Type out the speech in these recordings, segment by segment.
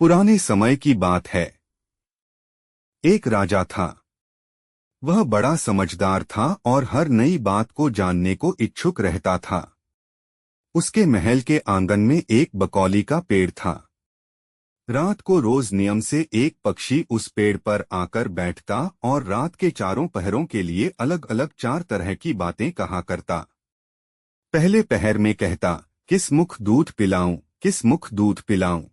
पुराने समय की बात है। एक राजा था। वह बड़ा समझदार था और हर नई बात को जानने को इच्छुक रहता था। उसके महल के आंगन में एक बकौली का पेड़ था। रात को रोज नियम से एक पक्षी उस पेड़ पर आकर बैठता और रात के चारों पहरों के लिए अलग अलग 4 तरह की बातें कहा करता। पहले पहर में कहता, किस मुख दूध पिलाऊं, किस मुख दूध पिलाऊं।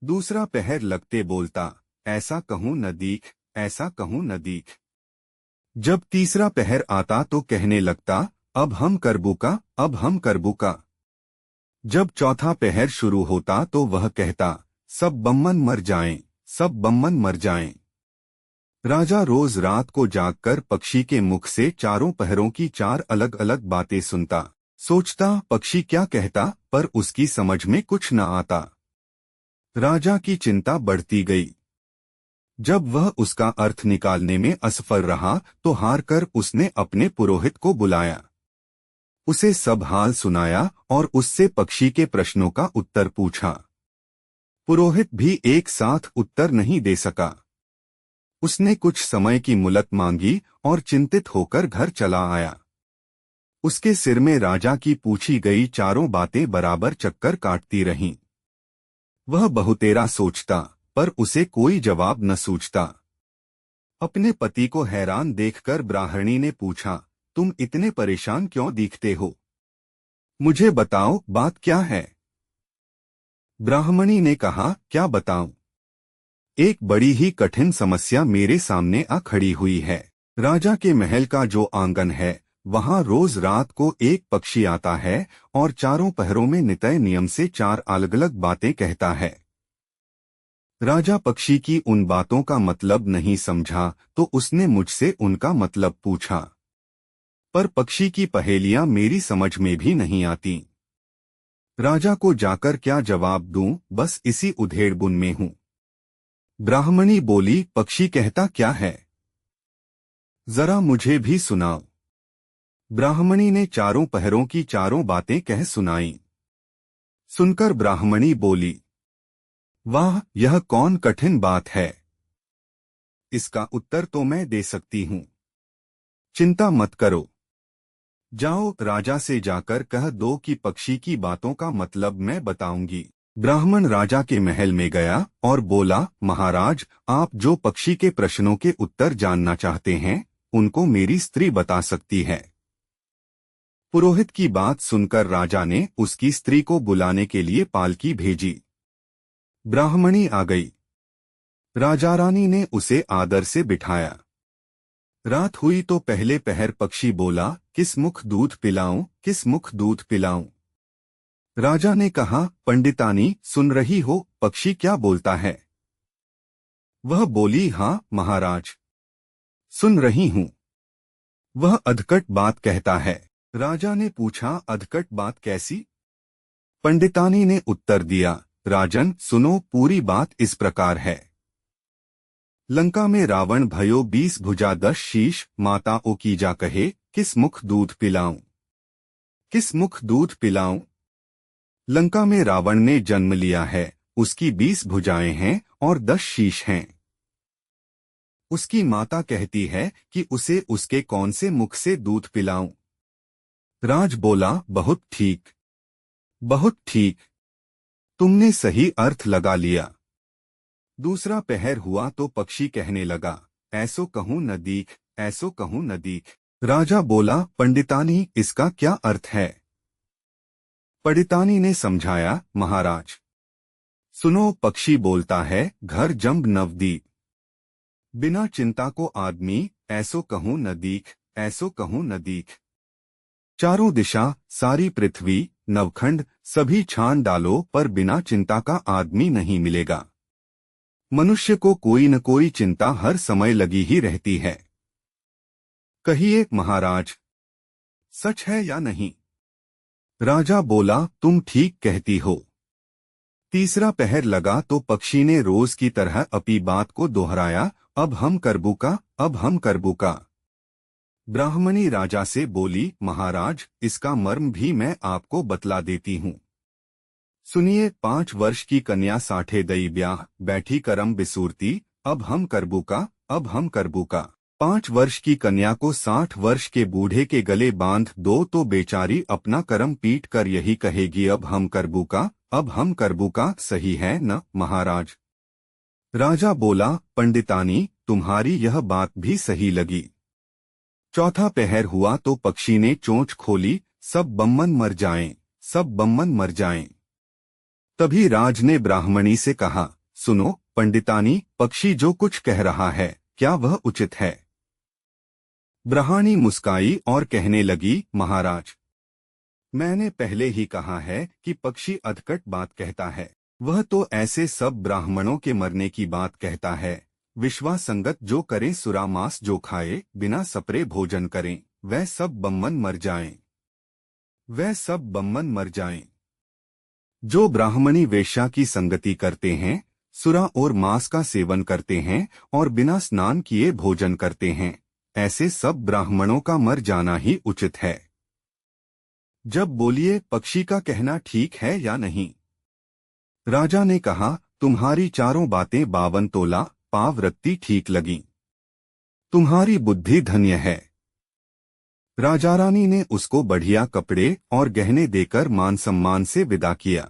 दूसरा पहर लगते बोलता, ऐसा कहूं न दीख, ऐसा कहूं न दीख। जब तीसरा पहर आता तो कहने लगता, अब हम करबू का, अब हम करबू का। जब चौथा पहर शुरू होता तो वह कहता, सब बम्मन मर जाएं, सब बम्मन मर जाएं। राजा रोज रात को जागकर पक्षी के मुख से चारों पहरों की 4 अलग अलग बातें सुनता। सोचता पक्षी क्या कहता, पर उसकी समझ में कुछ न आता। राजा की चिंता बढ़ती गई। जब वह उसका अर्थ निकालने में असफल रहा तो हारकर उसने अपने पुरोहित को बुलाया। उसे सब हाल सुनाया और उससे पक्षी के प्रश्नों का उत्तर पूछा। पुरोहित भी एक साथ उत्तर नहीं दे सका। उसने कुछ समय की मुहलत मांगी और चिंतित होकर घर चला आया। उसके सिर में राजा की पूछी गई चारों बातें बराबर चक्कर काटती रहीं। वह बहुतेरा सोचता, पर उसे कोई जवाब न सूझता। अपने पति को हैरान देखकर ब्राह्मणी ने पूछा, तुम इतने परेशान क्यों दिखते हो? मुझे बताओ, बात क्या है? ब्राह्मणी ने कहा, क्या बताऊं? एक बड़ी ही कठिन समस्या मेरे सामने आ खड़ी हुई है। राजा के महल का जो आंगन है, वहां रोज रात को एक पक्षी आता है और चारों पहरों में नितय नियम से 4 अलग अलग बातें कहता है। राजा पक्षी की उन बातों का मतलब नहीं समझा तो उसने मुझसे उनका मतलब पूछा, पर पक्षी की पहेलियां मेरी समझ में भी नहीं आती। राजा को जाकर क्या जवाब दूं, बस इसी उधेड़बुन में हूं। ब्राह्मणी बोली, पक्षी कहता क्या है? जरा मुझे भी सुनाओ। ब्राह्मणी ने चारों पहरों की चारों बातें कह सुनाईं। सुनकर ब्राह्मणी बोली, वाह, यह कौन कठिन बात है। इसका उत्तर तो मैं दे सकती हूँ। चिंता मत करो। जाओ, राजा से जाकर कह दो कि पक्षी की बातों का मतलब मैं बताऊंगी। ब्राह्मण राजा के महल में गया और बोला, महाराज, आप जो पक्षी के प्रश्नों के उत्तर जानना चाहते हैं, उनको मेरी स्त्री बता सकती है। पुरोहित की बात सुनकर राजा ने उसकी स्त्री को बुलाने के लिए पालकी भेजी। ब्राह्मणी आ गई। राजा रानी ने उसे आदर से बिठाया। रात हुई तो पहले पहर पक्षी बोला, किस मुख दूध पिलाऊं, किस मुख दूध पिलाऊं। राजा ने कहा, पंडितानी, सुन रही हो, पक्षी क्या बोलता है? वह बोली, हाँ महाराज, सुन रही हूं। वह अधकट बात कहता है। राजा ने पूछा, अधकट बात कैसी? पंडितानी ने उत्तर दिया, राजन सुनो, पूरी बात इस प्रकार है। लंका में रावण भयो 20 भुजा 10 शीश, माता ओ की जा कहे, किस मुख दूध पिलाऊं, किस मुख दूध पिलाऊं। लंका में रावण ने जन्म लिया है, उसकी 20 भुजाएं हैं और 10 शीश हैं। उसकी माता कहती है कि उसे उसके कौन से मुख से दूध पिलाऊं। राज बोला, बहुत ठीक, बहुत ठीक, तुमने सही अर्थ लगा लिया। दूसरा पहर हुआ तो पक्षी कहने लगा, ऐसो कहूं न दीख, ऐसो कहूं न दीख। राजा बोला, पंडितानी, इसका क्या अर्थ है? पंडितानी ने समझाया, महाराज सुनो, पक्षी बोलता है, घर जंब नवदीप, बिना चिंता को आदमी, ऐसो कहूं न दीख, ऐसो कहूं न दीख। चारों दिशा, सारी पृथ्वी, नवखंड, सभी छान डालो पर बिना चिंता का आदमी नहीं मिलेगा। मनुष्य को कोई न कोई चिंता हर समय लगी ही रहती है। कहिए महाराज, सच है या नहीं? राजा बोला, तुम ठीक कहती हो। तीसरा पहर लगा तो पक्षी ने रोज की तरह अपनी बात को दोहराया, अब हम करबू का, अब हम करबू का। ब्राह्मणी राजा से बोली, महाराज, इसका मर्म भी मैं आपको बतला देती हूँ। सुनिए 5 वर्ष की कन्या साठे दई ब्याह बैठी करम बिसूरती, अब हम करबू का, अब हम करबू का। 5 वर्ष की कन्या को 60 वर्ष के बूढ़े के गले बांध दो तो बेचारी अपना करम पीट कर यही कहेगी, अब हम करबू का, अब हम करबू का। सही है न महाराज? राजा बोला, पंडितानी तुम्हारी यह बात भी सही लगी। चौथा पहर हुआ तो पक्षी ने चोंच खोली, सब बम्मन मर जाएं, सब बम्मन मर जाएं। तभी राज ने ब्राह्मणी से कहा, सुनो पंडितानी, पक्षी जो कुछ कह रहा है क्या वह उचित है? ब्राह्मणी मुस्काई और कहने लगी, महाराज मैंने पहले ही कहा है कि पक्षी अधकट बात कहता है। वह तो ऐसे सब ब्राह्मणों के मरने की बात कहता है। विश्वासंगत जो करे, सुरा मांस जो खाए, बिना सपरे भोजन करें, वह सब बम्मन मर जाएं, वह सब बम्मन मर जाएं। जो ब्राह्मणी वेश्या की संगति करते हैं, सुरा और मांस का सेवन करते हैं और बिना स्नान किए भोजन करते हैं, ऐसे सब ब्राह्मणों का मर जाना ही उचित है। जब बोलिए पक्षी का कहना ठीक है या नहीं? राजा ने कहा, तुम्हारी चारों बातें 52 तोला पाव रत्ती ठीक लगी। तुम्हारी बुद्धि धन्य है। राजा रानी ने उसको बढ़िया कपड़े और गहने देकर मान सम्मान से विदा किया।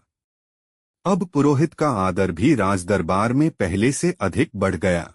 अब पुरोहित का आदर भी राज दरबार में पहले से अधिक बढ़ गया।